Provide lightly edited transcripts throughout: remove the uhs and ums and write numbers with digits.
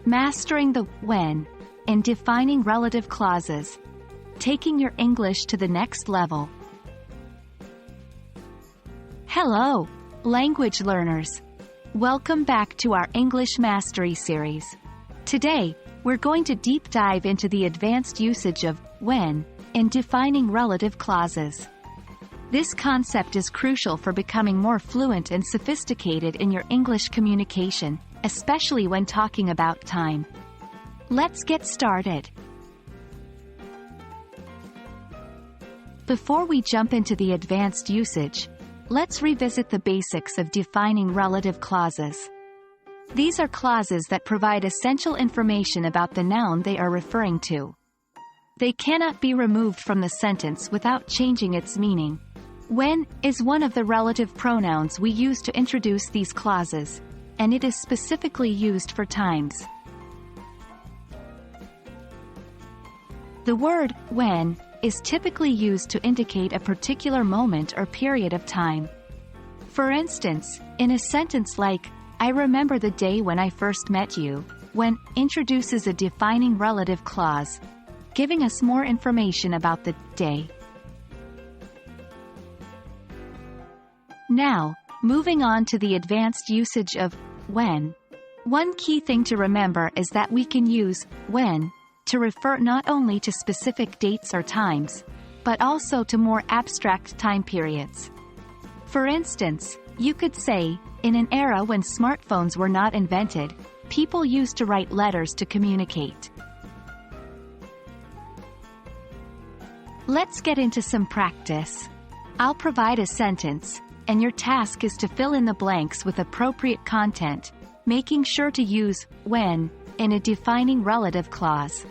Mastering the when in defining relative clauses, taking your English to the next level. Hello, language learners. Welcome back to our English Mastery series. Today, we're going to deep dive into the advanced usage of when in defining relative clauses. This concept is crucial for becoming more fluent and sophisticated in your English communication, especially when talking about time. Let's get started. Before we jump into the advanced usage, let's revisit the basics of defining relative clauses. These are clauses that provide essential information about the noun they are referring to. They cannot be removed from the sentence without changing its meaning. When is one of the relative pronouns we use to introduce these clauses, and it is specifically used for times. The word when is typically used to indicate a particular moment or period of time. For instance, in a sentence like, I remember the day when I first met you, when introduces a defining relative clause, giving us more information about the day. Now, moving on to the advanced usage of when. One key thing to remember is that we can use when to refer not only to specific dates or times, but also to more abstract time periods. For instance, you could say, in an era when smartphones were not invented, people used to write letters to communicate. Let's get into some practice. I'll provide a sentence, and your task is to fill in the blanks with appropriate content, making sure to use when in a defining relative clause.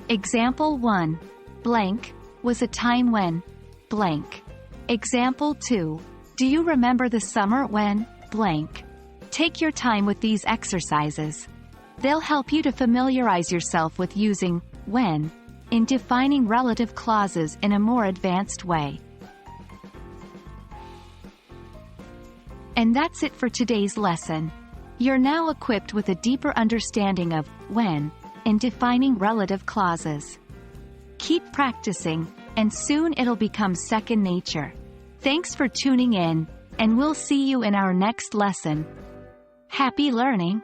Example 1. Blank was a time when blank. Example 2. Do you remember the summer when blank? Take your time with these exercises. They'll help you to familiarize yourself with using when in defining relative clauses in a more advanced way. And that's it for today's lesson. You're now equipped with a deeper understanding of when in defining relative clauses. Keep practicing, and soon it'll become second nature. Thanks for tuning in, and we'll see you in our next lesson. Happy learning!